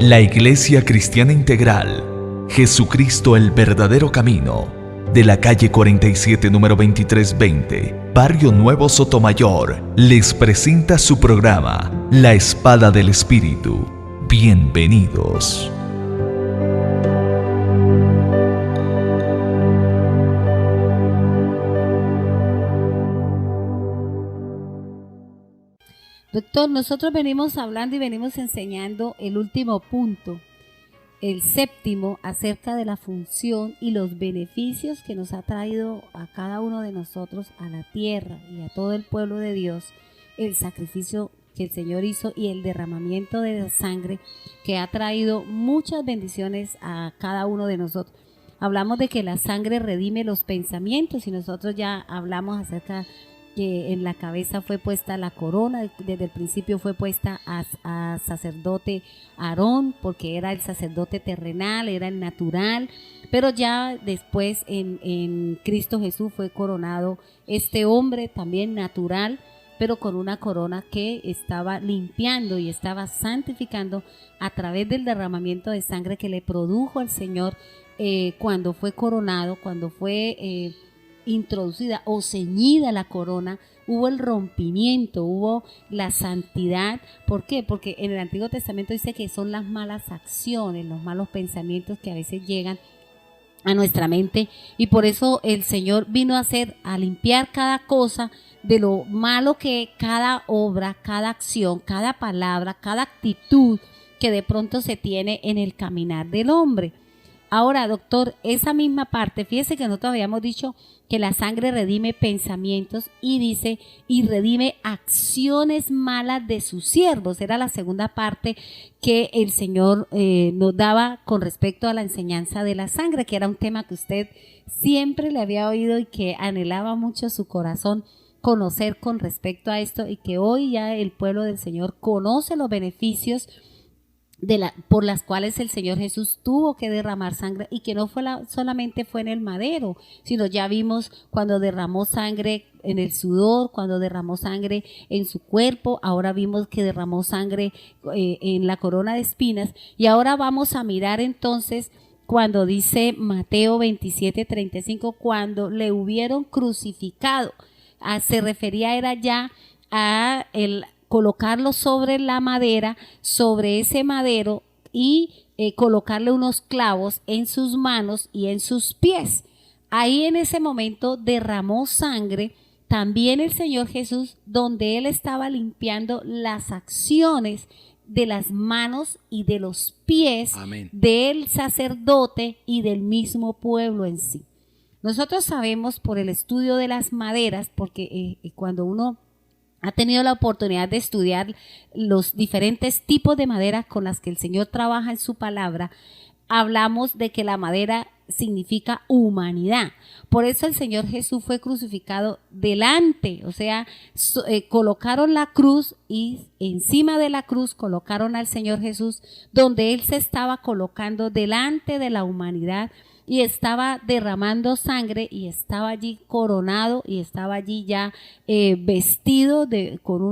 La Iglesia Cristiana Integral, Jesucristo el verdadero camino, de la calle 47 número 2320, Barrio Nuevo Sotomayor, les presenta su programa, La Espada del Espíritu. Bienvenidos. Doctor, nosotros venimos hablando y venimos enseñando el último punto, el séptimo, acerca de la función y los beneficios que nos ha traído a cada uno de nosotros, a la tierra y a todo el pueblo de Dios, el sacrificio que el Señor hizo y el derramamiento de la sangre que ha traído muchas bendiciones a cada uno de nosotros. Hablamos de que la sangre redime los pensamientos y nosotros ya hablamos acerca que en la cabeza fue puesta la corona, desde el principio fue puesta a sacerdote Aarón, porque era el sacerdote terrenal, era el natural, pero ya después en Cristo Jesús fue coronado este hombre también natural, pero con una corona que estaba limpiando y estaba santificando a través del derramamiento de sangre que le produjo al Señor cuando fue coronado, cuando fue introducida o ceñida la corona, hubo el rompimiento, hubo la santidad. ¿Por qué? Porque en el Antiguo Testamento dice que son las malas acciones, los malos pensamientos que a veces llegan a nuestra mente, y por eso el Señor vino a limpiar cada cosa de lo malo que cada obra, cada acción, cada palabra, cada actitud que de pronto se tiene en el caminar del hombre. Ahora, doctor, esa misma parte, fíjese que nosotros habíamos dicho que la sangre redime pensamientos y dice, y redime acciones malas de sus siervos. Era la segunda parte que el Señor nos daba con respecto a la enseñanza de la sangre, que era un tema que usted siempre le había oído y que anhelaba mucho su corazón conocer con respecto a esto, y que hoy ya el pueblo del Señor conoce los beneficios por las cuales el Señor Jesús tuvo que derramar sangre, y que no fue solamente fue en el madero, sino ya vimos cuando derramó sangre en el sudor, cuando derramó sangre en su cuerpo, ahora vimos que derramó sangre en la corona de espinas, y ahora vamos a mirar entonces cuando dice Mateo 27:35, cuando le hubieron crucificado, se refería era ya a colocarlo sobre la madera, sobre ese madero, y colocarle unos clavos en sus manos y en sus pies. Ahí en ese momento derramó sangre también el Señor Jesús, donde Él estaba limpiando las acciones de las manos y de los pies Amén. Del sacerdote y del mismo pueblo en sí. Nosotros sabemos por el estudio de las maderas, porque cuando uno ha tenido la oportunidad de estudiar los diferentes tipos de madera con las que el Señor trabaja en su palabra, hablamos de que la madera significa humanidad. Por eso el Señor Jesús fue crucificado delante, o sea, colocaron la cruz, y encima de la cruz colocaron al Señor Jesús, donde Él se estaba colocando delante de la humanidad, y estaba derramando sangre, y estaba allí coronado, y estaba allí ya vestido con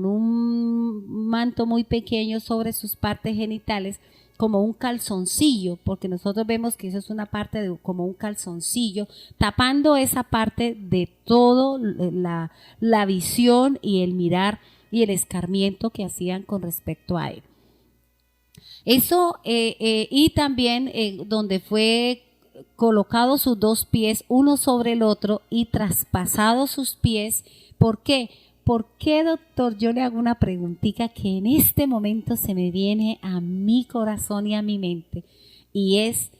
un manto muy pequeño sobre sus partes genitales, como un calzoncillo, porque nosotros vemos que eso es una parte como un calzoncillo, tapando esa parte de todo la visión y el mirar y el escarmiento que hacían con respecto a él. Eso, y también donde fue colocado sus dos pies uno sobre el otro y traspasado sus pies. ¿Por qué? ¿Por qué, doctor? Yo le hago una preguntita que en este momento se me viene a mi corazón y a mi mente, y es,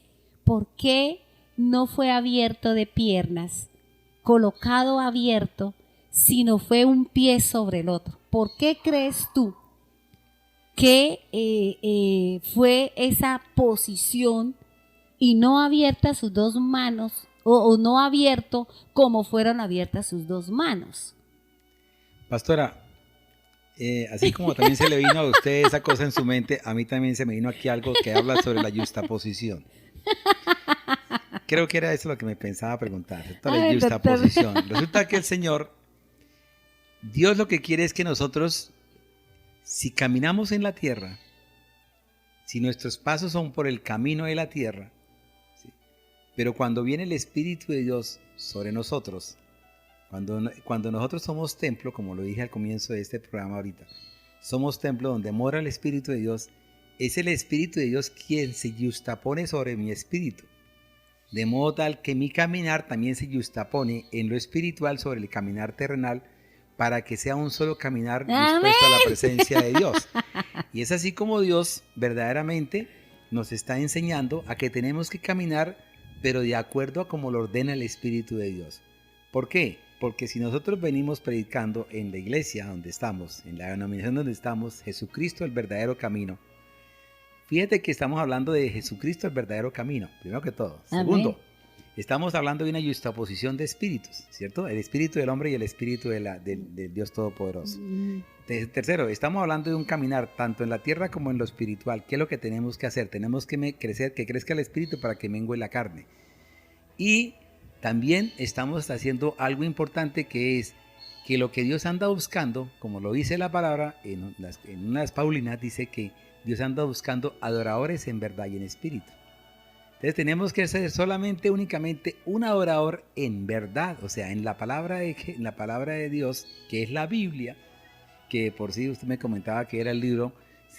¿por qué no fue abierto de piernas, colocado abierto, sino fue un pie sobre el otro? ¿Por qué crees tú que fue esa posición y no abierta sus dos manos, o no abierto como fueron abiertas sus dos manos? Pastora, así como también se le vino a usted esa cosa en su mente, a mí también se me vino aquí algo que habla sobre la yuxtaposición. Creo que era eso lo que me pensaba preguntar, la yuxtaposición. Resulta que el Señor, Dios lo que quiere es que nosotros, si caminamos en la tierra, si nuestros pasos son por el camino de la tierra, ¿sí? Pero cuando viene el Espíritu de Dios sobre nosotros, cuando nosotros somos templo, como lo dije al comienzo de este programa ahorita, somos templo donde mora el Espíritu de Dios, es el Espíritu de Dios quien se justapone sobre mi espíritu, de modo tal que mi caminar también se justapone en lo espiritual sobre el caminar terrenal, para que sea un solo caminar dispuesto a la presencia de Dios. Y es así como Dios verdaderamente nos está enseñando a que tenemos que caminar, pero de acuerdo a como lo ordena el Espíritu de Dios. ¿Por qué? Porque si nosotros venimos predicando en la iglesia donde estamos, en la denominación donde estamos, Jesucristo el verdadero camino, fíjate que estamos hablando de Jesucristo el verdadero camino, primero que todo. Amén. Segundo, estamos hablando de una justaposición de espíritus, ¿cierto? El espíritu del hombre y el espíritu del Dios Todopoderoso. Tercero, estamos hablando de un caminar tanto en la tierra como en lo espiritual. ¿Qué es lo que tenemos que hacer? Tenemos que crecer, que crezca el espíritu para que mengue la carne. Y también estamos haciendo algo importante, que es que lo que Dios anda buscando, como lo dice la palabra, en unas Paulinas dice que Dios anda buscando adoradores en verdad y en espíritu. Entonces tenemos que ser únicamente un adorador en verdad, o sea, en la palabra de Dios, que es la Biblia, que por sí usted me comentaba que era el libro,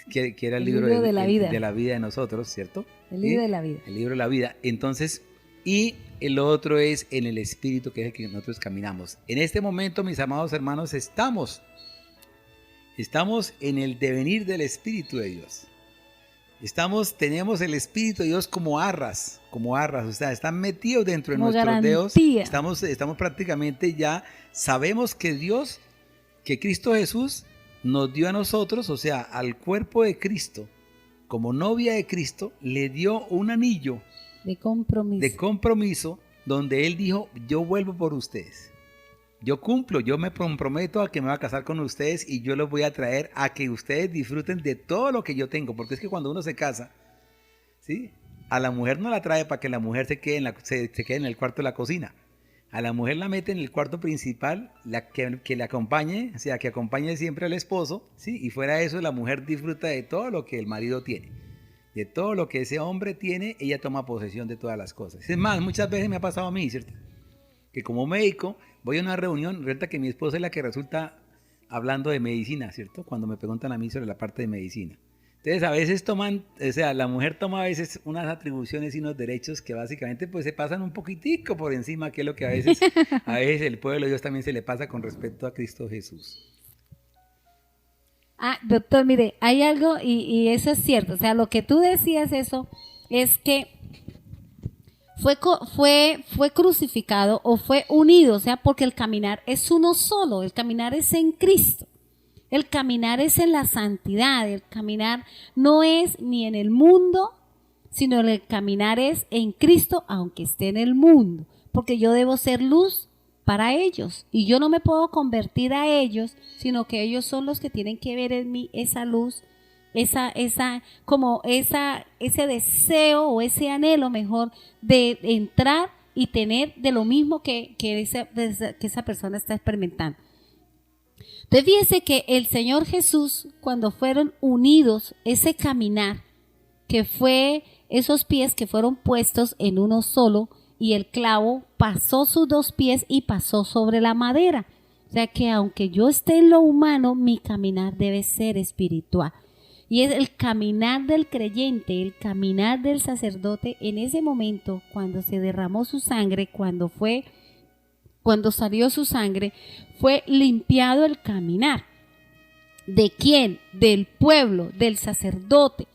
que era el libro de la vida. de la vida de nosotros, ¿cierto? El libro de la vida. El libro de la vida. Entonces, y el otro es en el Espíritu, que es el que nosotros caminamos. En este momento, mis amados hermanos, estamos en el devenir del Espíritu de Dios. Tenemos el Espíritu de Dios como arras, o sea, están metidos dentro de como nuestros garantía. dedos. Estamos prácticamente ya, sabemos que Dios, que Cristo Jesús nos dio a nosotros, o sea, al cuerpo de Cristo, como novia de Cristo, le dio un anillo de compromiso, donde Él dijo: yo vuelvo por ustedes. Yo cumplo, yo me comprometo a que me voy a casar con ustedes y yo los voy a traer a que ustedes disfruten de todo lo que yo tengo. Porque es que cuando uno se casa, ¿sí?, a la mujer no la trae para que la mujer se quede en el cuarto de la cocina. A la mujer la mete en el cuarto principal, que le acompañe, o sea, que acompañe siempre al esposo, ¿sí? Y fuera de eso, la mujer disfruta de todo lo que el marido tiene. De todo lo que ese hombre tiene, ella toma posesión de todas las cosas. Es más, muchas veces me ha pasado a mí, ¿cierto?, que como médico voy a una reunión, resulta que mi esposa es la que resulta hablando de medicina, ¿cierto? Cuando me preguntan a mí sobre la parte de medicina. Entonces a veces la mujer toma a veces unas atribuciones y unos derechos que básicamente pues se pasan un poquitico por encima, que es lo que a veces el pueblo de Dios también se le pasa con respecto a Cristo Jesús. Doctor, mire, hay algo y eso es cierto, o sea, lo que tú decías eso es que fue crucificado o fue unido, o sea, porque el caminar es uno solo, el caminar es en Cristo, el caminar es en la santidad, el caminar no es ni en el mundo, sino el caminar es en Cristo, aunque esté en el mundo, porque yo debo ser luz para ellos y yo no me puedo convertir a ellos, sino que ellos son los que tienen que ver en mí esa luz, ese deseo o ese anhelo mejor de entrar y tener de lo mismo que esa persona está experimentando. Entonces fíjese que el Señor Jesús, cuando fueron unidos, ese caminar, que fue esos pies que fueron puestos en uno solo, y el clavo pasó sus dos pies y pasó sobre la madera. O sea que aunque yo esté en lo humano, mi caminar debe ser espiritual. Y es el caminar del creyente, el caminar del sacerdote en ese momento, cuando se derramó su sangre, cuando salió su sangre, fue limpiado el caminar. ¿De quién? Del pueblo, del sacerdote.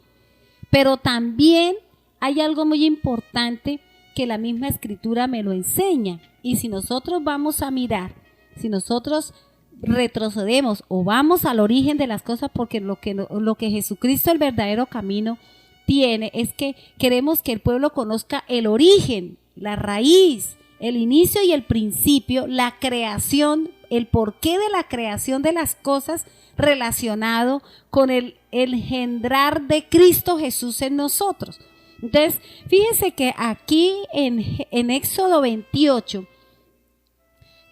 Pero también hay algo muy importante que la misma Escritura me lo enseña. Y si nosotros vamos a mirar, si nosotros retrocedemos o vamos al origen de las cosas, porque lo que Jesucristo, el verdadero camino, tiene es que queremos que el pueblo conozca el origen, la raíz, el inicio y el principio, la creación, el porqué de la creación de las cosas relacionado con el engendrar de Cristo Jesús en nosotros. Entonces, fíjense que aquí en Éxodo 28,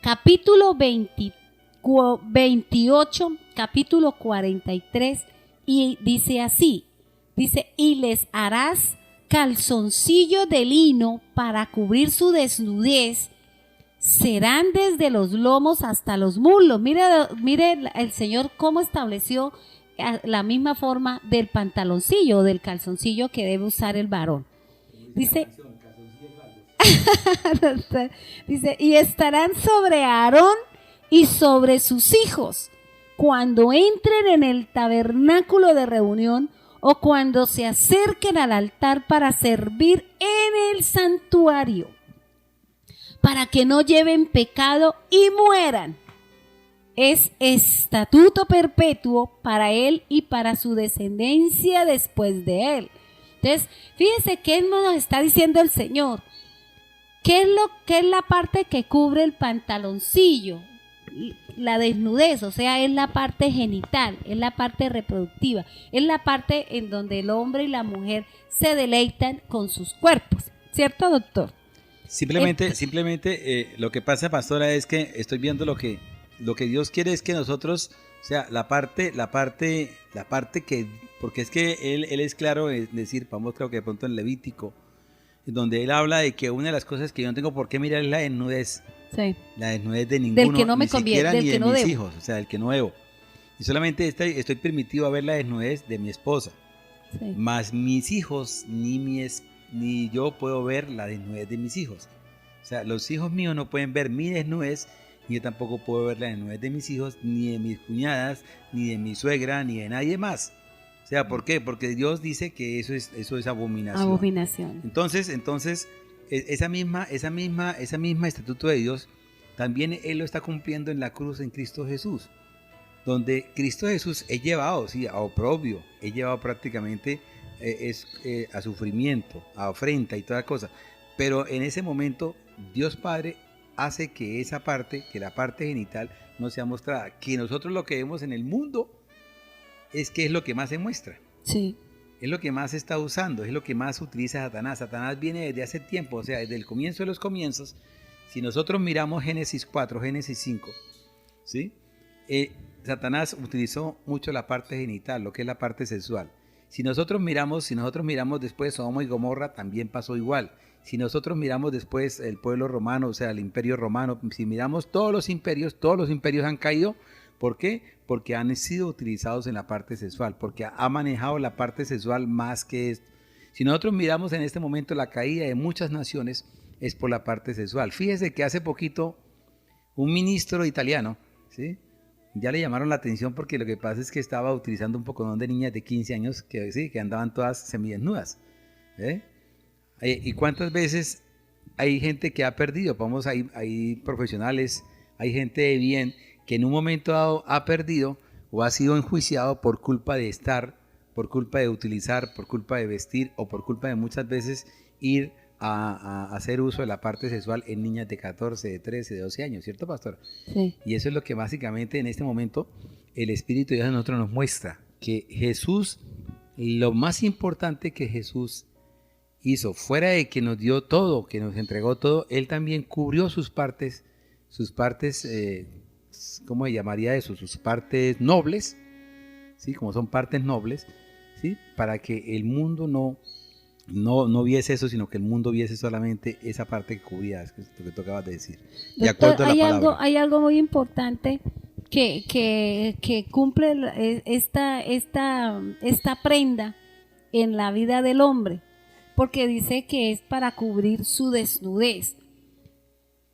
capítulo 28, capítulo 43, y dice así: Dice, y les harás calzoncillo de lino para cubrir su desnudez, serán desde los lomos hasta los muslos. Mire el Señor cómo estableció la misma forma del pantaloncillo o del calzoncillo que debe usar el varón. Dice, dice, y estarán sobre Aarón y sobre sus hijos cuando entren en el tabernáculo de reunión o cuando se acerquen al altar para servir en el santuario, para que no lleven pecado y mueran. Es estatuto perpetuo para él y para su descendencia después de él. Entonces, fíjense qué nos está diciendo el Señor. ¿Qué es la parte que cubre el pantaloncillo? La desnudez, o sea, es la parte genital, es la parte reproductiva, es la parte en donde el hombre y la mujer se deleitan con sus cuerpos, ¿cierto, doctor? Simplemente lo que pasa, pastora, es que estoy viendo lo que Dios quiere es que nosotros, o sea, la parte que, porque es que él es claro, es decir, vamos, creo que de pronto en Levítico, donde él habla de que una de las cosas que yo no tengo por qué mirar es la desnudez. Sí. La desnudez de ninguno, del que no me conviene, del ni que de no mis debo. hijos, o sea, del que no debo. Y solamente estoy permitido a ver la desnudez de mi esposa. Sí. Más mis hijos, ni yo puedo ver la desnudez de mis hijos. O sea, los hijos míos no pueden ver mi desnudez, ni yo tampoco puedo ver la desnudez de mis hijos, ni de mis cuñadas, ni de mi suegra, ni de nadie más. O sea, ¿por qué? Porque Dios dice que eso es abominación. Abominación. Entonces, esa misma estatuto de Dios, también Él lo está cumpliendo en la cruz en Cristo Jesús, donde Cristo Jesús es llevado, sí, a oprobio, es llevado prácticamente a sufrimiento, a afrenta y toda cosa. Pero en ese momento, Dios Padre hace que la parte genital no sea mostrada. Que nosotros lo que vemos en el mundo es que es lo que más se muestra. Sí. Es lo que más se está usando, es lo que más utiliza Satanás. Satanás viene desde hace tiempo, o sea, desde el comienzo de los comienzos. Si nosotros miramos Génesis 4, Génesis 5, ¿sí? Satanás utilizó mucho la parte genital, lo que es la parte sexual. Si nosotros miramos después Sodoma y Gomorra, también pasó igual. Si nosotros miramos después el pueblo romano, o sea, el imperio romano, si miramos todos los imperios han caído. ¿Por qué? Porque han sido utilizados en la parte sexual, porque ha manejado la parte sexual más que esto. Si nosotros miramos en este momento la caída de muchas naciones, es por la parte sexual. Fíjese que hace poquito un ministro italiano, ¿sí?, ya le llamaron la atención porque lo que pasa es que estaba utilizando un poco de niñas de 15 años que andaban todas semidesnudas. ¿Y cuántas veces hay gente que ha perdido? Vamos, hay profesionales, hay gente de bien que en un momento dado ha perdido o ha sido enjuiciado por culpa de estar, por culpa de utilizar, por culpa de vestir o por culpa de muchas veces ir a hacer uso de la parte sexual en niñas de 14, de 13, de 12 años, ¿cierto, pastor? Sí. Y eso es lo que básicamente en este momento el Espíritu de Dios a nosotros nos muestra, que Jesús, lo más importante que Jesús hizo, fuera de que nos dio todo, que nos entregó todo, Él también cubrió sus partes, ¿cómo se llamaría eso? Sus partes nobles, ¿sí? Como son partes nobles, ¿sí? Para que el mundo no viese eso, sino que el mundo viese solamente esa parte que cubría, es lo que tú acabas de decir. De Doctor, acuerdo a la palabra. hay algo muy importante que cumple esta prenda en la vida del hombre, porque dice que es para cubrir su desnudez.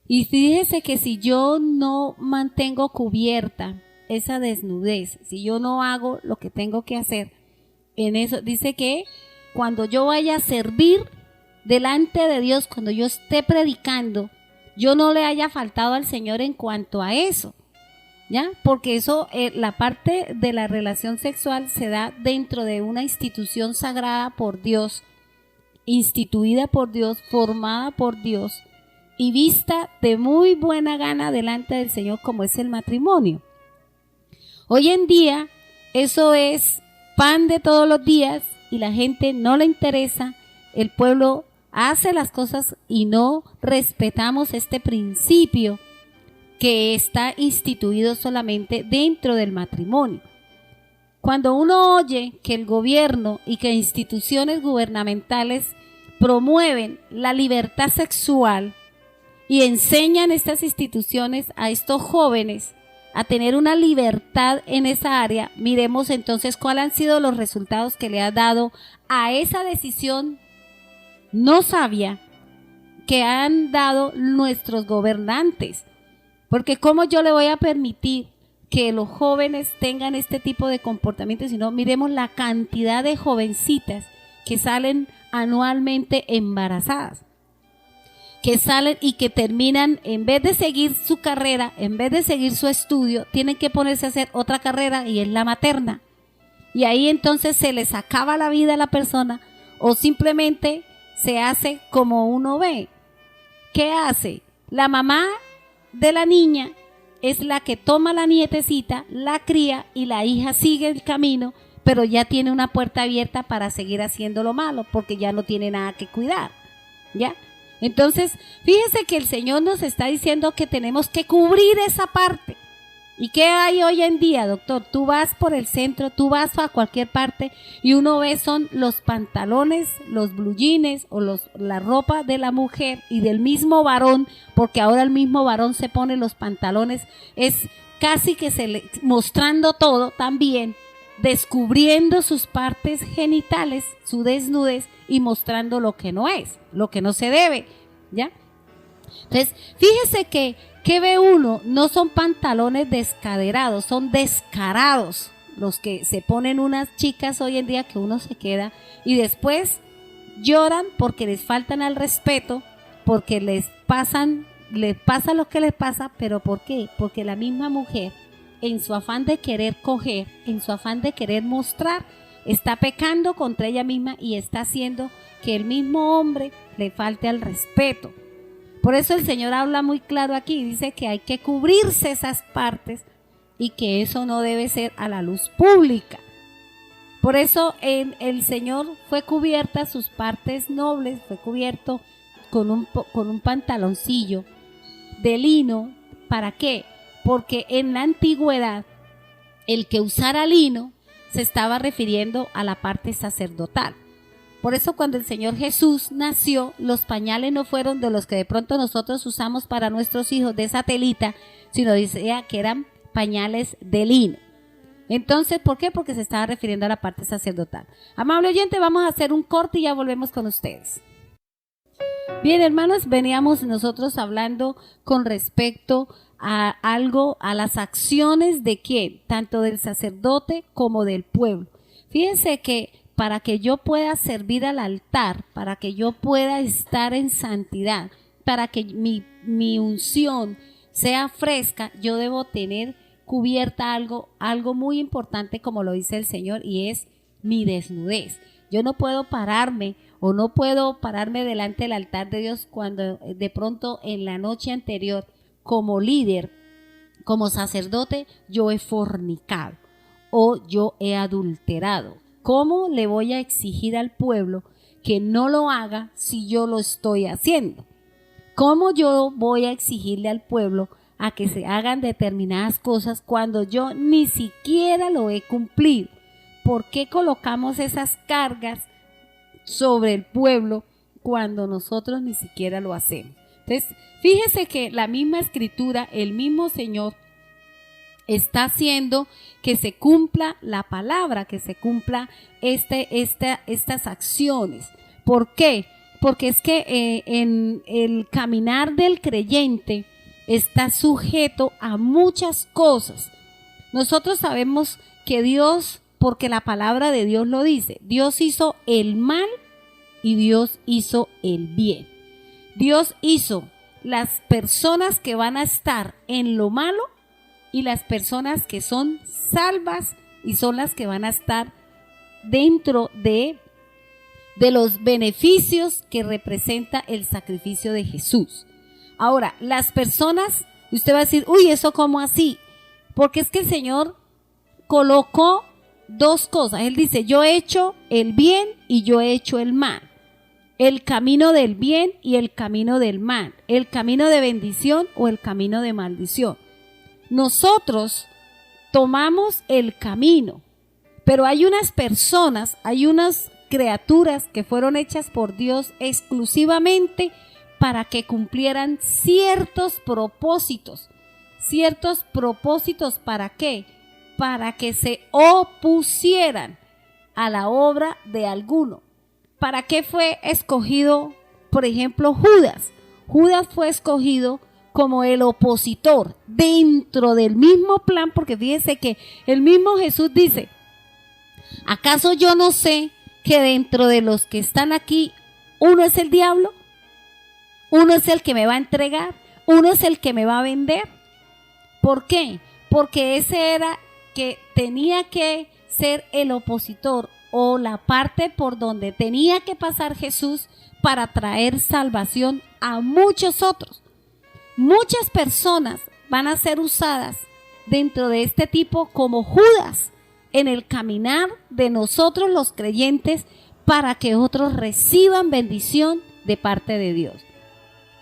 Y fíjese que si yo no mantengo cubierta esa desnudez, si yo no hago lo que tengo que hacer, en eso dice que cuando yo vaya a servir delante de Dios, cuando yo esté predicando, yo no le haya faltado al Señor en cuanto a eso, ¿ya? Porque eso, la parte de la relación sexual se da dentro de una institución sagrada por Dios, instituida por Dios, formada por Dios y vista de muy buena gana delante del Señor, como es el matrimonio. Hoy en día eso es pan de todos los días y la gente no le interesa, el pueblo hace las cosas y no respetamos este principio que está instituido solamente dentro del matrimonio. Cuando uno oye que el gobierno y que instituciones gubernamentales promueven la libertad sexual y enseñan estas instituciones a estos jóvenes a tener una libertad en esa área, miremos entonces cuáles han sido los resultados que le ha dado a esa decisión no sabia que han dado nuestros gobernantes. Porque ¿cómo yo le voy a permitir que los jóvenes tengan este tipo de comportamiento? Si no, miremos la cantidad de jovencitas que salen anualmente embarazadas, que salen y que terminan, en vez de seguir su carrera, en vez de seguir su estudio, tienen que ponerse a hacer otra carrera y es la materna. Y ahí entonces se les acaba la vida a la persona o simplemente se hace como uno ve. ¿Qué hace? La mamá de la niña es la que toma la nietecita, la cría y la hija sigue el camino, pero ya tiene una puerta abierta para seguir haciendo lo malo porque ya no tiene nada que cuidar, ¿ya? Entonces, fíjese que el Señor nos está diciendo que tenemos que cubrir esa parte. ¿Y qué hay hoy en día, doctor? Tú vas por el centro, tú vas a cualquier parte y uno ve son los pantalones, los blue jeans o la ropa de la mujer y del mismo varón, porque ahora el mismo varón se pone los pantalones, es casi que mostrando todo también, descubriendo sus partes genitales, su desnudez y mostrando lo que no es, lo que no se debe, ¿ya? Entonces, fíjese que ¿qué ve uno? No son pantalones descaderados, son descarados los que se ponen unas chicas hoy en día que uno se queda y después lloran porque les faltan al respeto, porque les pasa lo que les pasa, pero ¿por qué? Porque la misma mujer, en su afán de querer coger, en su afán de querer mostrar, está pecando contra ella misma y está haciendo que el mismo hombre le falte al respeto. Por eso el Señor habla muy claro aquí, dice que hay que cubrirse esas partes y que eso no debe ser a la luz pública. Por eso el Señor fue cubierta sus partes nobles, fue cubierto con un pantaloncillo de lino. ¿Para qué? Porque en la antigüedad el que usara lino se estaba refiriendo a la parte sacerdotal. Por eso cuando el Señor Jesús nació, los pañales no fueron de los que de pronto nosotros usamos para nuestros hijos de esa telita, sino decía que eran pañales de lino. Entonces, ¿por qué? Porque se estaba refiriendo a la parte sacerdotal. Amable oyente, vamos a hacer un corte y ya volvemos con ustedes. Bien, hermanos, veníamos nosotros hablando con respecto a algo, a las acciones de quién, tanto del sacerdote como del pueblo. Fíjense que para que yo pueda servir al altar, para que yo pueda estar en santidad, para que mi unción sea fresca, yo debo tener cubierta algo muy importante, como lo dice el Señor, y es mi desnudez. Yo no puedo pararme delante del altar de Dios cuando de pronto en la noche anterior, como líder, como sacerdote, yo he fornicado o yo he adulterado. ¿Cómo le voy a exigir al pueblo que no lo haga si yo lo estoy haciendo? ¿Cómo yo voy a exigirle al pueblo a que se hagan determinadas cosas cuando yo ni siquiera lo he cumplido? ¿Por qué colocamos esas cargas sobre el pueblo cuando nosotros ni siquiera lo hacemos? Entonces, fíjese que la misma escritura, el mismo Señor está haciendo que se cumpla la palabra, que se cumpla estas acciones. ¿Por qué? Porque es que en el caminar del creyente está sujeto a muchas cosas. Nosotros sabemos que Dios, porque la palabra de Dios lo dice, Dios hizo el mal y Dios hizo el bien. Dios hizo las personas que van a estar en lo malo y las personas que son salvas y son las que van a estar dentro de los beneficios que representa el sacrificio de Jesús. Ahora, las personas, usted va a decir, uy, ¿eso cómo así? Porque es que el Señor colocó dos cosas. Él dice, yo he hecho el bien y yo he hecho el mal. El camino del bien y el camino del mal. El camino de bendición o el camino de maldición. Nosotros tomamos el camino, Pero hay unas personas, hay unas criaturas que fueron hechas por Dios exclusivamente para que cumplieran ciertos propósitos. ¿Ciertos propósitos para qué? Para que se opusieran a la obra de alguno. ¿Para qué fue escogido, por ejemplo, Judas? Judas fue escogido como el opositor dentro del mismo plan, porque fíjense que el mismo Jesús dice, ¿acaso yo no sé que dentro de los que están aquí, uno es el diablo? Uno es el que me va a entregar, uno es el que me va a vender. ¿Por qué? Porque ese era que tenía que ser el opositor o la parte por donde tenía que pasar Jesús para traer salvación a muchos otros. Muchas personas van a ser usadas dentro de este tipo como Judas en el caminar de nosotros los creyentes para que otros reciban bendición de parte de Dios.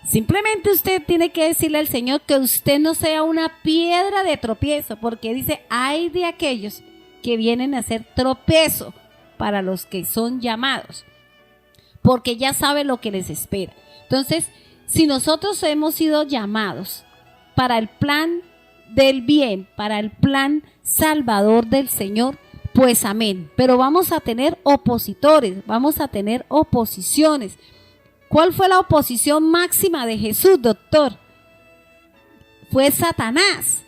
Simplemente usted tiene que decirle al Señor que usted no sea una piedra de tropiezo, porque dice, hay de aquellos que vienen a ser tropiezo para los que son llamados, porque ya sabe lo que les espera. Entonces, si nosotros hemos sido llamados para el plan del bien, para el plan salvador del Señor, pues amén. Pero vamos a tener opositores, vamos a tener oposiciones. ¿Cuál fue la oposición máxima de Jesús, doctor? Fue Satanás.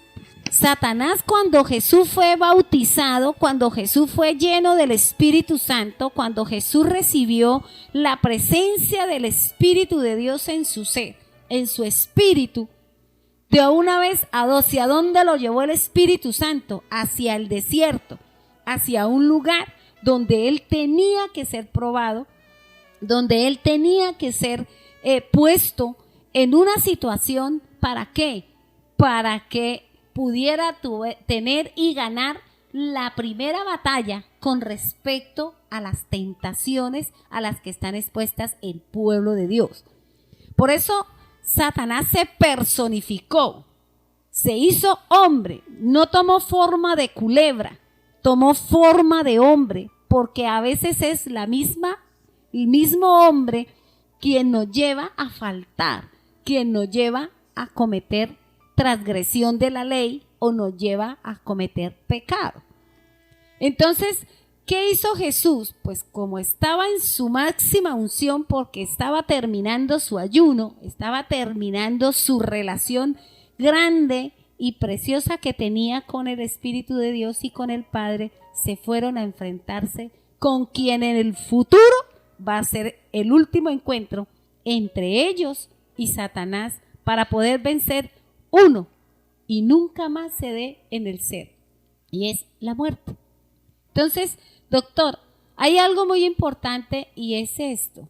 Satanás, cuando Jesús fue bautizado, cuando Jesús fue lleno del Espíritu Santo, cuando Jesús recibió la presencia del Espíritu de Dios en su ser, en su espíritu, de una vez ¿hacia dónde lo llevó el Espíritu Santo? Hacia el desierto, hacia un lugar donde él tenía que ser probado, donde él tenía que ser puesto en una situación. ¿Para qué? Para que pudiera tener y ganar la primera batalla con respecto a las tentaciones a las que están expuestas el pueblo de Dios. Por eso Satanás se personificó, se hizo hombre, no tomó forma de culebra, tomó forma de hombre, porque a veces es el mismo hombre quien nos lleva a faltar, quien nos lleva a cometer transgresión de la ley o nos lleva a cometer pecado. Entonces, ¿qué hizo Jesús? Pues como estaba en su máxima unción, porque estaba terminando su ayuno, estaba terminando su relación grande y preciosa que tenía con el Espíritu de Dios y con el Padre, se fueron a enfrentarse con quien en el futuro va a ser el último encuentro entre ellos y Satanás para poder vencer uno y nunca más se dé en el ser, y es la muerte. Entonces, doctor, hay algo muy importante y es esto.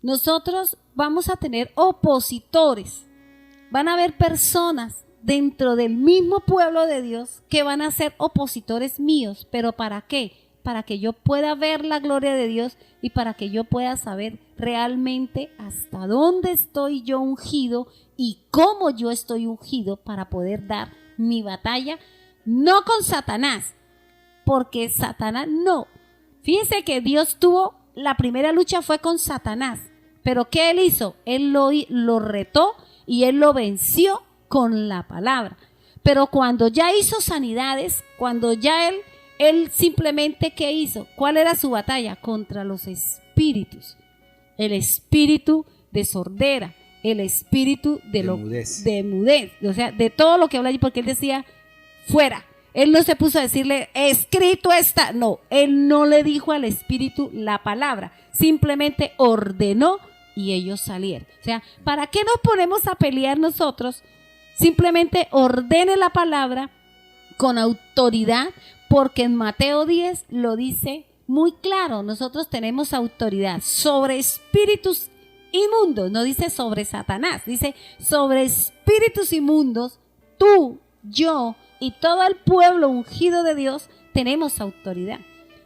Nosotros vamos a tener opositores, van a haber personas dentro del mismo pueblo de Dios que van a ser opositores míos, pero ¿para qué? Para que yo pueda ver la gloria de Dios y para que yo pueda saber realmente hasta dónde estoy yo ungido y cómo yo estoy ungido para poder dar mi batalla, no con Satanás, porque Satanás no. Fíjense que Dios tuvo, la primera lucha fue con Satanás, pero ¿qué él hizo? Él lo retó y él lo venció con la palabra. Pero cuando ya hizo sanidades, cuando ya él simplemente, ¿qué hizo? ¿Cuál era su batalla? Contra los espíritus. El espíritu de sordera, el espíritu de mudez, o sea, de todo lo que habla allí, porque él decía, fuera. Él no se puso a decirle, escrito está. No, él no le dijo al espíritu la palabra, simplemente ordenó y ellos salieron. O sea, ¿para qué nos ponemos a pelear nosotros? Simplemente ordene la palabra con autoridad, porque en Mateo 10 lo dice muy claro, nosotros tenemos autoridad sobre espíritus inmundos, no dice sobre Satanás, dice sobre espíritus inmundos, tú, yo y todo el pueblo ungido de Dios tenemos autoridad.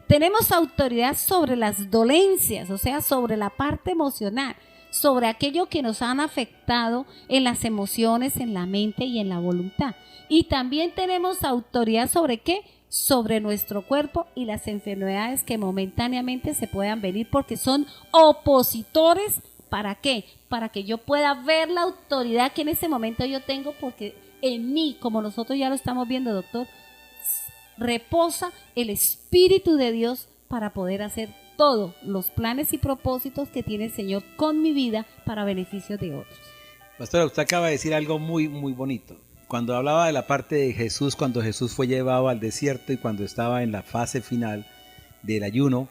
Tenemos autoridad sobre las dolencias, o sea, sobre la parte emocional, sobre aquello que nos han afectado en las emociones, en la mente y en la voluntad. Y también tenemos autoridad sobre ¿qué? sobre nuestro cuerpo y las enfermedades que momentáneamente se puedan venir, porque son opositores. ¿Para qué? Para que yo pueda ver la autoridad que en ese momento yo tengo, porque en mí, como nosotros ya lo estamos viendo, doctor, reposa el Espíritu de Dios para poder hacer todos los planes y propósitos que tiene el Señor con mi vida para beneficio de otros. Pastora, usted acaba de decir algo muy, muy bonito. Cuando hablaba de la parte de Jesús, cuando Jesús fue llevado al desierto y cuando estaba en la fase final del ayuno,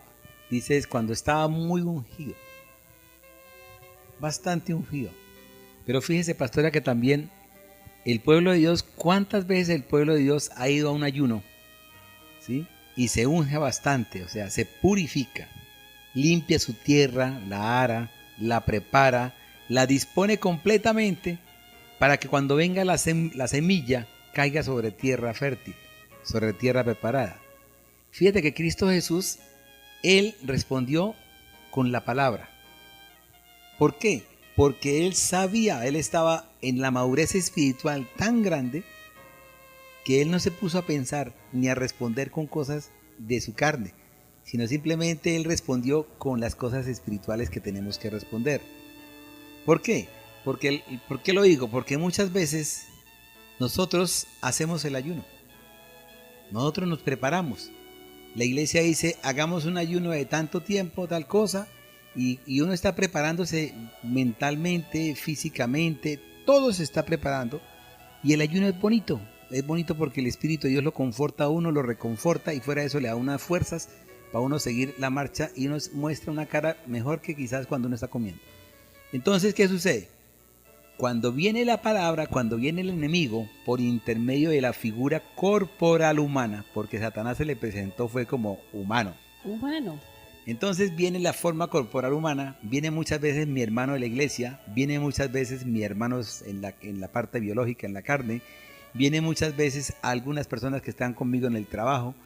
dices, cuando estaba muy ungido, bastante ungido. Pero fíjese, pastora, que también el pueblo de Dios, ¿cuántas veces el pueblo de Dios ha ido a un ayuno? ¿Sí? Y se unge bastante, o sea, se purifica, limpia su tierra, la ara, la prepara, la dispone completamente para que cuando venga la semilla caiga sobre tierra fértil, sobre tierra preparada. Fíjate que Cristo Jesús, Él respondió con la palabra. ¿Por qué? Porque Él sabía, Él estaba en la madurez espiritual tan grande que Él no se puso a pensar ni a responder con cosas de su carne, sino simplemente Él respondió con las cosas espirituales que tenemos que responder. ¿Por qué? ¿Por qué lo digo? Porque muchas veces nosotros hacemos el ayuno. Nosotros nos preparamos. La iglesia dice, hagamos un ayuno de tanto tiempo, tal cosa, y uno está preparándose mentalmente, físicamente, todo se está preparando, y el ayuno es bonito porque el Espíritu de Dios lo conforta a uno, lo reconforta, y fuera de eso le da unas fuerzas para uno seguir la marcha, y uno muestra una cara mejor que quizás cuando uno está comiendo. Entonces, ¿qué sucede? Cuando viene la palabra, cuando viene el enemigo, por intermedio de la figura corporal humana, porque Satanás se le presentó fue como humano. Entonces viene la forma corporal humana, viene muchas veces mi hermano de la iglesia, viene muchas veces mi hermano en la parte biológica, en la carne, viene muchas veces algunas personas que están conmigo en el trabajo.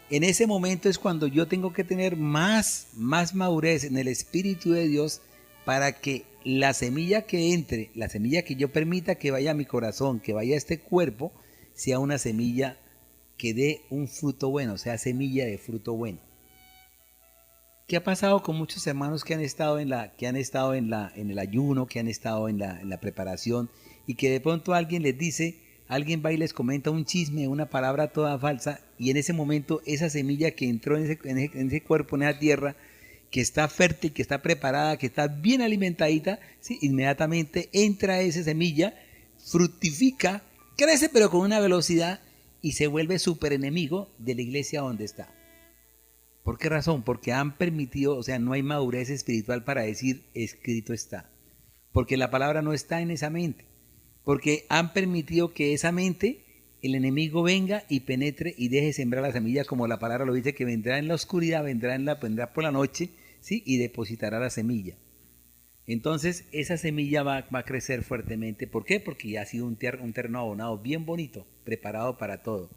En ese momento es cuando yo tengo que tener más madurez en el Espíritu de Dios para que la semilla que entre, la semilla que yo permita que vaya a mi corazón, que vaya a este cuerpo, sea una semilla que dé un fruto bueno, sea semilla de fruto bueno. ¿Qué ha pasado con muchos hermanos que han estado en el ayuno, que han estado en la preparación, y que de pronto alguien les dice, alguien va y les comenta un chisme, una palabra toda falsa, y en ese momento esa semilla que entró en ese cuerpo, en esa tierra, que está fértil, que está preparada, que está bien alimentadita, ¿sí? Inmediatamente entra esa semilla, fructifica, crece pero con una velocidad y se vuelve súper enemigo de la iglesia donde está. ¿Por qué razón? Porque han permitido, o sea, no hay madurez espiritual para decir escrito está. Porque la palabra no está en esa mente. Porque han permitido que esa mente, el enemigo venga y penetre y deje sembrar la semilla, como la palabra lo dice, que vendrá en la oscuridad, vendrá por la noche, ¿sí? Y depositará la semilla. Entonces esa semilla va a crecer fuertemente. ¿Por qué? Porque ya ha sido un terreno abonado bien bonito, preparado para todo.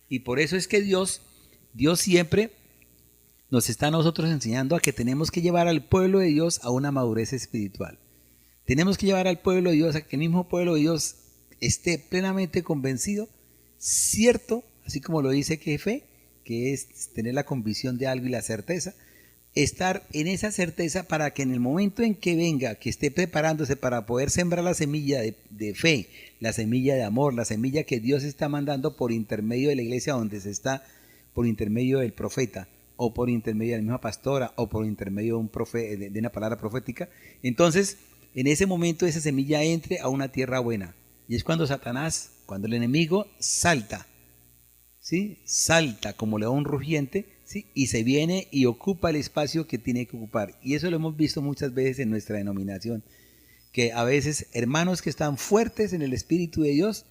Y por eso es que Dios siempre nos está a nosotros enseñando a que tenemos que llevar al pueblo de Dios a una madurez espiritual. Tenemos que llevar al pueblo de Dios a que el mismo pueblo de Dios esté plenamente convencido, cierto, así como lo dice que fe, que es tener la convicción de algo y la certeza, estar en esa certeza para que en el momento en que venga, que esté preparándose para poder sembrar la semilla de fe, la semilla de amor, la semilla que Dios está mandando por intermedio de la iglesia donde se está, por intermedio del profeta, o por intermedio de la misma pastora, o por intermedio de una palabra profética. Entonces, en ese momento esa semilla entre a una tierra buena. Y es cuando Satanás, cuando el enemigo salta, ¿sí? Salta como león rugiente, ¿sí? Y se viene y ocupa el espacio que tiene que ocupar. Y eso lo hemos visto muchas veces en nuestra denominación, que a veces hermanos que están fuertes en el Espíritu de Dios,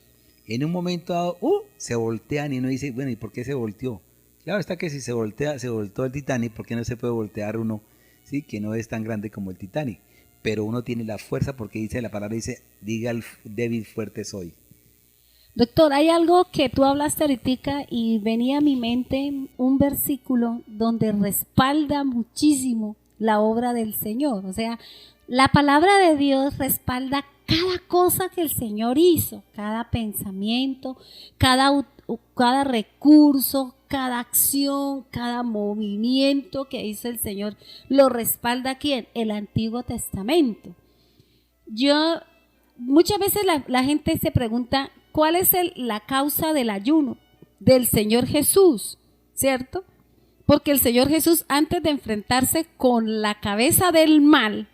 en un momento dado, se voltean y uno dice, bueno, ¿y por qué se volteó? Claro está que si se volteó el Titanic, ¿por qué no se puede voltear uno, ¿sí? Que no es tan grande como el Titanic? Pero uno tiene la fuerza porque dice la palabra, dice, diga el débil fuerte soy. Doctor, hay algo que tú hablaste ahorita y venía a mi mente un versículo donde respalda muchísimo la obra del Señor. O sea, la palabra de Dios respalda cada cosa que el Señor hizo, cada pensamiento, cada recurso, cada acción, cada movimiento que hizo el Señor, lo respalda ¿quién? El Antiguo Testamento. Muchas veces la gente se pregunta, ¿cuál es la causa del ayuno del Señor Jesús? ¿Cierto? Porque el Señor Jesús, antes de enfrentarse con la cabeza del mal,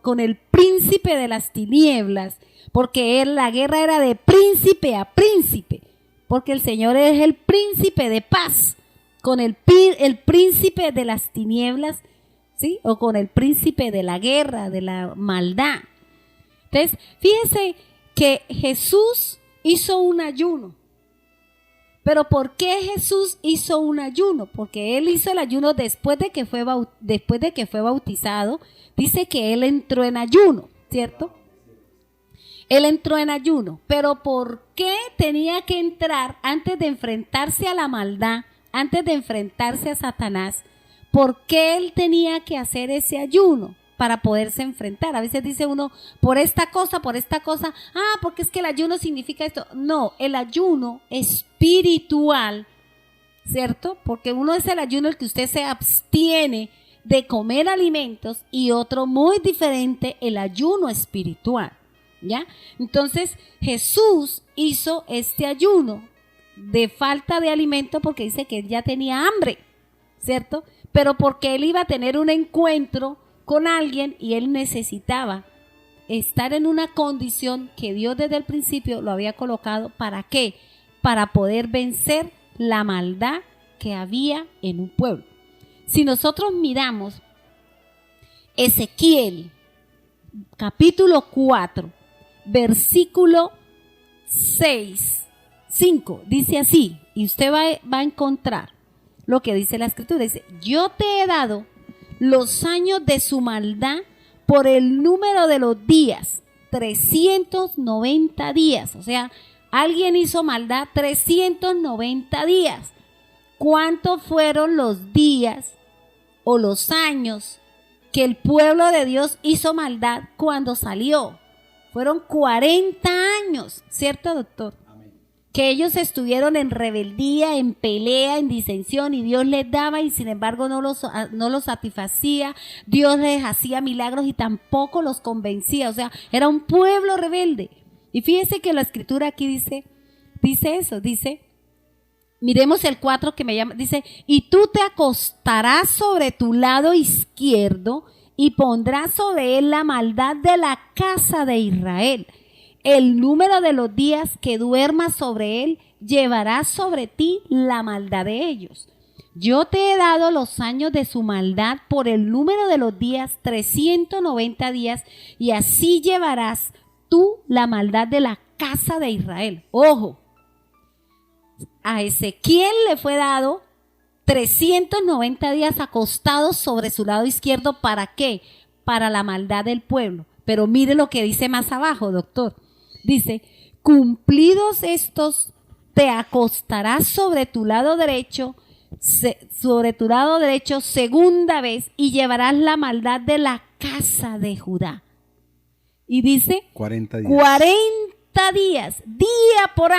con el príncipe de las tinieblas, porque la guerra era de príncipe a príncipe, porque el Señor es el príncipe de paz, con el príncipe de las tinieblas, ¿sí? O con el príncipe de la guerra, de la maldad. Entonces, fíjense que Jesús hizo un ayuno. Pero ¿por qué Jesús hizo un ayuno? Porque Él hizo el ayuno después de que fue bautizado. Dice que Él entró en ayuno, ¿cierto? Él entró en ayuno. Pero ¿por qué tenía que entrar antes de enfrentarse a la maldad, antes de enfrentarse a Satanás? ¿Por qué Él tenía que hacer ese ayuno? Para poderse enfrentar. A veces dice uno, por esta cosa, porque es que el ayuno significa esto. No, el ayuno espiritual, ¿cierto? Porque uno es el ayuno el que usted se abstiene de comer alimentos y otro muy diferente, el ayuno espiritual, ¿ya? Entonces, Jesús hizo este ayuno de falta de alimento porque dice que él ya tenía hambre, ¿cierto? Pero porque él iba a tener un encuentro con alguien y él necesitaba estar en una condición que Dios desde el principio lo había colocado. ¿Para qué? Para poder vencer la maldad que había en un pueblo. Si nosotros miramos Ezequiel, capítulo 4, versículo 5, dice así, y usted va a encontrar lo que dice la Escritura. Dice, yo te he dado los años de su maldad por el número de los días, 390 días. O sea, alguien hizo maldad 390 días. ¿Cuántos fueron los días o los años que el pueblo de Dios hizo maldad cuando salió? Fueron 40 años, ¿cierto, doctor? Que ellos estuvieron en rebeldía, en pelea, en disensión, y Dios les daba y sin embargo no los satisfacía. Dios les hacía milagros y tampoco los convencía. O sea, era un pueblo rebelde. Y fíjese que la Escritura aquí dice eso, dice, miremos el 4 que me llama, dice, y tú te acostarás sobre tu lado izquierdo y pondrás sobre él la maldad de la casa de Israel. El número de los días que duermas sobre él llevará sobre ti la maldad de ellos. Yo te he dado los años de su maldad por el número de los días, 390 días, y así llevarás tú la maldad de la casa de Israel. Ojo, a Ezequiel le fue dado 390 días acostados sobre su lado izquierdo. ¿Para qué? Para la maldad del pueblo. Pero mire lo que dice más abajo, doctor. Dice, cumplidos estos, te acostarás sobre tu lado derecho segunda vez y llevarás la maldad de la casa de Judá. Y dice, 40 días, día por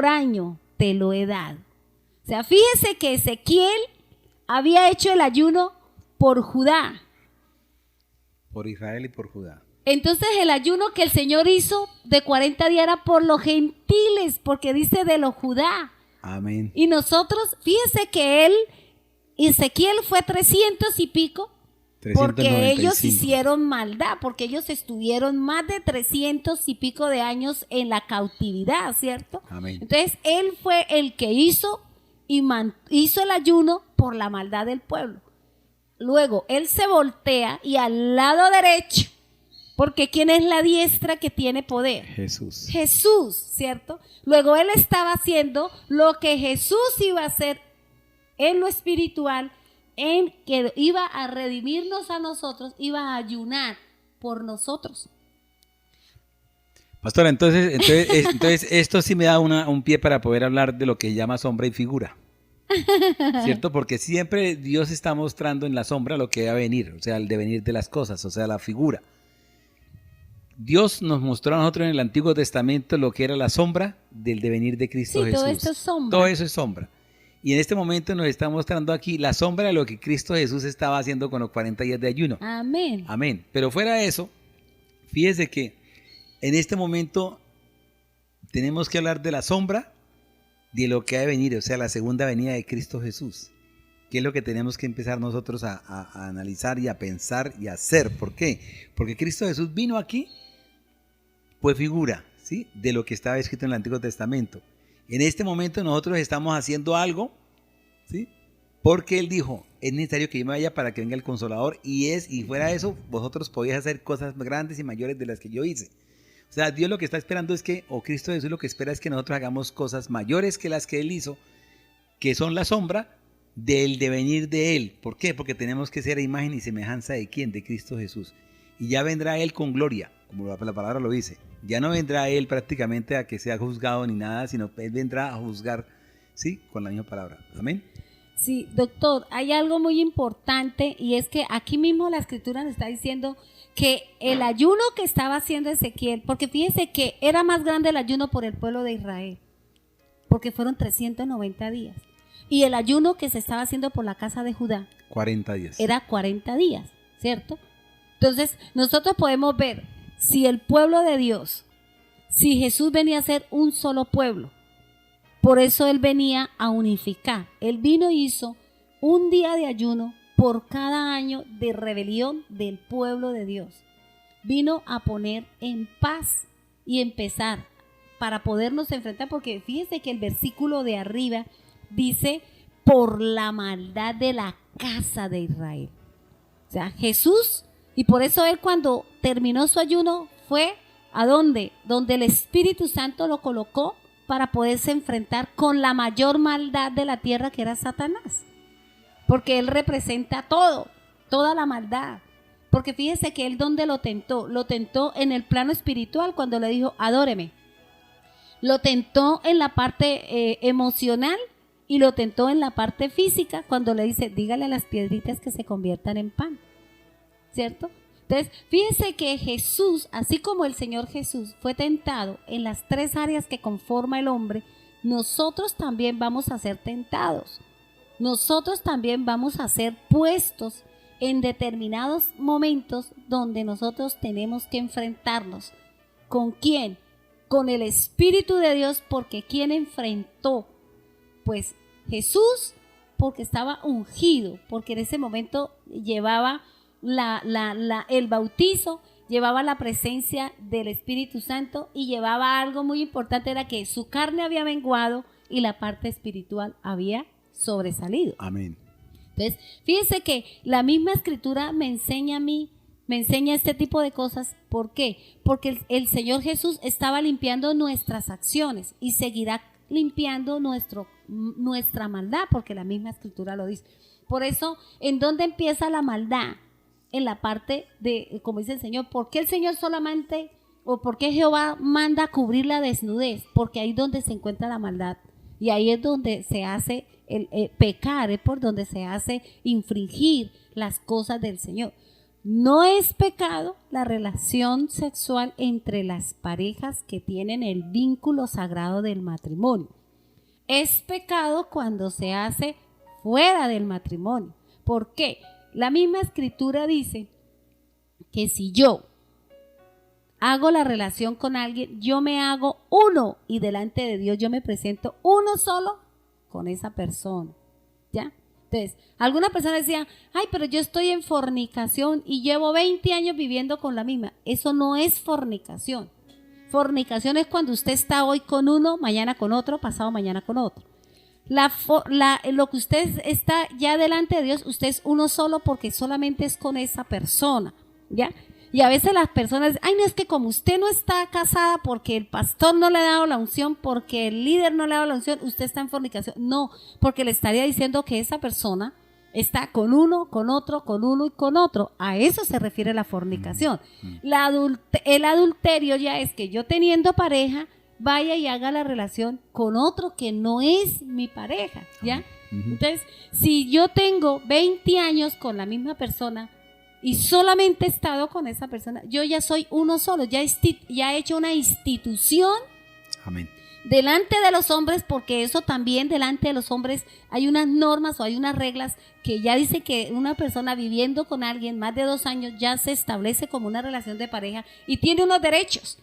año te lo he dado. O sea, fíjese que Ezequiel había hecho el ayuno por Judá. Por Israel y por Judá. Entonces el ayuno que el Señor hizo de 40 días era por los gentiles, porque dice de los Judá. Amén. Y nosotros, fíjese que Ezequiel fue 300 y pico, porque ellos hicieron maldad, porque ellos estuvieron más de 300 y pico de años en la cautividad, ¿cierto? Amén. Entonces él fue el que hizo el ayuno por la maldad del pueblo. Luego él se voltea y al lado derecho, porque ¿quién es la diestra que tiene poder? Jesús, ¿cierto? Luego él estaba haciendo lo que Jesús iba a hacer en lo espiritual, en que iba a redimirnos a nosotros, iba a ayunar por nosotros. Pastora, entonces esto sí me da un pie para poder hablar de lo que llama sombra y figura. ¿Cierto? Porque siempre Dios está mostrando en la sombra lo que va a venir, o sea, el devenir de las cosas, o sea, la figura. Dios nos mostró a nosotros en el Antiguo Testamento lo que era la sombra del devenir de Cristo Jesús. Todo esto es sombra. Todo eso es sombra. Y en este momento nos está mostrando aquí la sombra de lo que Cristo Jesús estaba haciendo con los 40 días de ayuno. Amén. Amén. Pero fuera de eso, fíjese que en este momento tenemos que hablar de la sombra de lo que ha de venir, o sea, la segunda venida de Cristo Jesús. ¿Qué es lo que tenemos que empezar nosotros a analizar y a pensar y a hacer? ¿Por qué? Porque Cristo Jesús vino aquí, fue figura, ¿sí?, de lo que estaba escrito en el Antiguo Testamento. En este momento nosotros estamos haciendo algo, ¿sí?, porque Él dijo, es necesario que yo me vaya para que venga el Consolador, y fuera de eso, vosotros podéis hacer cosas grandes y mayores de las que yo hice. O sea, Dios lo que está esperando es que, o Cristo Jesús lo que espera es que nosotros hagamos cosas mayores que las que Él hizo, que son la sombra del devenir de Él. ¿Por qué? Porque tenemos que ser a imagen y semejanza de ¿quién? De Cristo Jesús. Y ya vendrá Él con gloria, como la palabra lo dice. Ya no vendrá Él prácticamente a que sea juzgado ni nada, sino Él vendrá a juzgar, ¿sí?, con la misma palabra. Amén. Sí, doctor, hay algo muy importante, y es que aquí mismo la Escritura nos está diciendo que el ayuno que estaba haciendo Ezequiel, porque fíjense que era más grande el ayuno por el pueblo de Israel, porque fueron 390 días. Y el ayuno que se estaba haciendo por la casa de Judá 40 días. era 40 días, ¿cierto? Entonces, nosotros podemos ver si el pueblo de Dios, si Jesús venía a ser un solo pueblo, por eso Él venía a unificar. Él vino y hizo un día de ayuno por cada año de rebelión del pueblo de Dios. Vino a poner en paz y empezar para podernos enfrentar, porque fíjense que el versículo de arriba dice, por la maldad de la casa de Israel. O sea, Jesús, y por eso Él cuando terminó su ayuno fue ¿a dónde? Donde el Espíritu Santo lo colocó para poderse enfrentar con la mayor maldad de la tierra, que era Satanás. Porque Él representa todo, toda la maldad. Porque fíjese que Él donde lo tentó en el plano espiritual cuando le dijo, adóreme. Lo tentó en la parte emocional y lo tentó en la parte física cuando le dice, dígale a las piedritas que se conviertan en pan. ¿Cierto? Entonces, fíjense que Jesús, así como el Señor Jesús fue tentado en las 3 áreas que conforma el hombre, nosotros también vamos a ser tentados. Nosotros también vamos a ser puestos en determinados momentos donde nosotros tenemos que enfrentarnos. ¿Con quién? Con el Espíritu de Dios, porque ¿quién enfrentó? Pues Jesús, porque estaba ungido, porque en ese momento llevaba el bautizo, llevaba la presencia del Espíritu Santo y llevaba algo muy importante, era que su carne había menguado y la parte espiritual había sobresalido. Amén. Entonces, fíjense que la misma Escritura me enseña a mí, me enseña este tipo de cosas. ¿Por qué? Porque el Señor Jesús estaba limpiando nuestras acciones y seguirá limpiando nuestra maldad, porque la misma Escritura lo dice. Por eso, ¿en dónde empieza la maldad? En la parte de, como dice el Señor, ¿por qué el Señor solamente, o por qué Jehová manda cubrir la desnudez? Porque ahí es donde se encuentra la maldad, y ahí es donde se hace el pecar, es por donde se hace infringir las cosas del Señor. No es pecado la relación sexual entre las parejas que tienen el vínculo sagrado del matrimonio. Es pecado cuando se hace fuera del matrimonio. ¿Por qué? La misma Escritura dice que si yo hago la relación con alguien, yo me hago uno y delante de Dios yo me presento uno solo con esa persona, ¿ya? Entonces, alguna persona decía, ay, pero yo estoy en fornicación y llevo 20 años viviendo con la misma. Eso no es fornicación. Fornicación es cuando usted está hoy con uno, mañana con otro, pasado mañana con otro. Lo que usted está ya delante de Dios, usted es uno solo porque solamente es con esa persona, ¿ya? Y a veces las personas dicen, ay, no, es que como usted no está casada porque el pastor no le ha dado la unción, porque el líder no le ha dado la unción, usted está en fornicación. No, porque le estaría diciendo que esa persona está con uno, con otro, con uno y con otro. A eso se refiere la fornicación. El adulterio ya es que yo teniendo pareja, vaya y haga la relación con otro que no es mi pareja, ¿ya? Entonces, si yo tengo 20 años con la misma persona, y solamente he estado con esa persona, yo ya soy uno solo, ya he hecho una institución. Amén. Delante de los hombres, porque eso también delante de los hombres hay unas normas o hay unas reglas que ya dice que una persona viviendo con alguien más de 2 años ya se establece como una relación de pareja y tiene unos derechos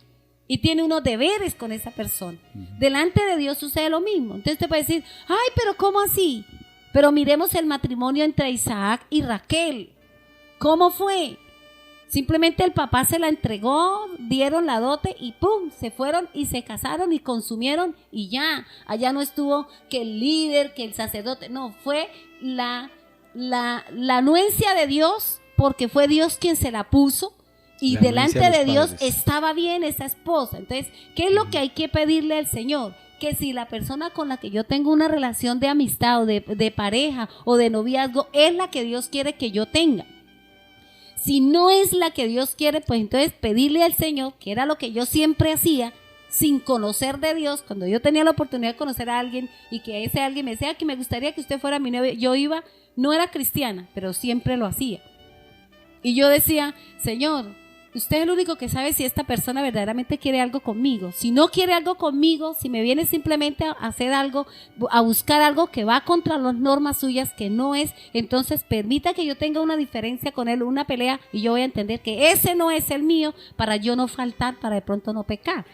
y tiene unos deberes con esa persona. Delante de Dios sucede lo mismo. Entonces te puede decir, ay, pero ¿cómo así? Pero miremos el matrimonio entre Isaac y Raquel. ¿Cómo fue? Simplemente el papá se la entregó, dieron la dote y ¡pum! Se fueron y se casaron y consumieron y ya. Allá no estuvo que el líder, que el sacerdote, no, fue la anuencia de Dios, porque fue Dios quien se la puso y delante de Dios estaba bien esa esposa. Entonces, ¿qué es lo que hay que pedirle al Señor? Que si la persona con la que yo tengo una relación de amistad o de pareja o de noviazgo es la que Dios quiere que yo tenga. Si no es la que Dios quiere, pues entonces pedirle al Señor, que era lo que yo siempre hacía, sin conocer de Dios. Cuando yo tenía la oportunidad de conocer a alguien y que ese alguien me decía que me gustaría que usted fuera mi novia, yo iba, no era cristiana, pero siempre lo hacía. Y yo decía, Señor, usted es el único que sabe si esta persona verdaderamente quiere algo conmigo. Si no quiere algo conmigo, si me viene simplemente a hacer algo, a buscar algo que va contra las normas suyas, que no es, entonces permita que yo tenga una diferencia con él, una pelea, y yo voy a entender que ese no es el mío, para yo no faltar, para de pronto no pecar.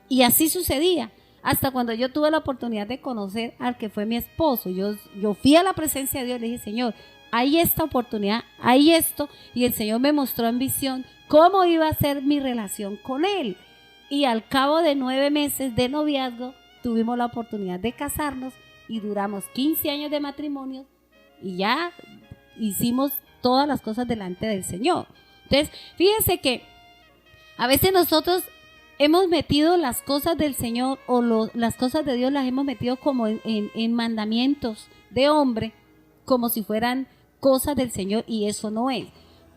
Y así sucedía, hasta cuando yo tuve la oportunidad de conocer al que fue mi esposo. Yo fui a la presencia de Dios, le dije, Señor, hay esta oportunidad, hay esto, y el Señor me mostró en visión cómo iba a ser mi relación con él. Y al cabo de 9 meses de noviazgo, tuvimos la oportunidad de casarnos y duramos 15 años de matrimonio y ya hicimos todas las cosas delante del Señor. Entonces, fíjense que a veces nosotros hemos metido las cosas del Señor o las cosas de Dios las hemos metido como en mandamientos de hombre, como si fueran cosas del Señor, y eso no es.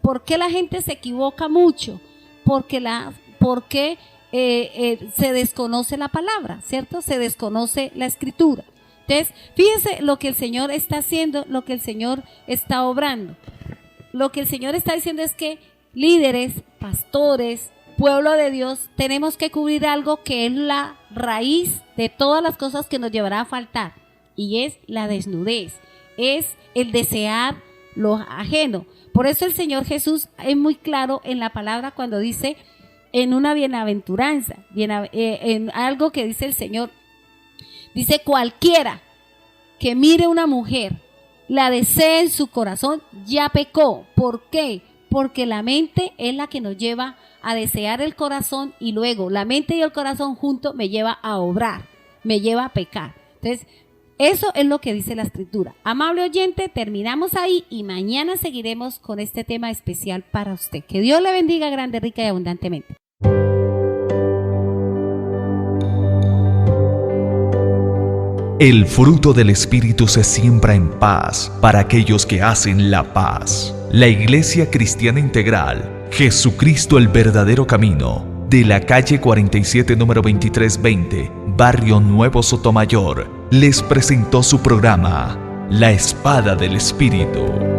¿Por qué la gente se equivoca mucho? Porque se desconoce la palabra, ¿cierto? Se desconoce la escritura. Entonces, fíjense lo que el Señor está haciendo, lo que el Señor está obrando. Lo que el Señor está diciendo es que líderes, pastores, pueblo de Dios, tenemos que cubrir algo que es la raíz de todas las cosas que nos llevará a faltar, y es la desnudez, es el desear lo ajeno. Por eso el Señor Jesús es muy claro en la palabra cuando dice en una bienaventuranza, en algo que dice el Señor, dice: cualquiera que mire una mujer, la desee en su corazón, ya pecó. ¿Por qué? Porque la mente es la que nos lleva a desear el corazón, y luego la mente y el corazón juntos me lleva a obrar, me lleva a pecar. Entonces, eso es lo que dice la escritura. Amable oyente, terminamos ahí y mañana seguiremos con este tema especial para usted. Que Dios le bendiga grande, rica y abundantemente. El fruto del Espíritu se siembra en paz para aquellos que hacen la paz. La Iglesia Cristiana Integral, Jesucristo el verdadero camino, de la calle 47 número 2320, Barrio Nuevo Sotomayor, les presentó su programa, La Espada del Espíritu.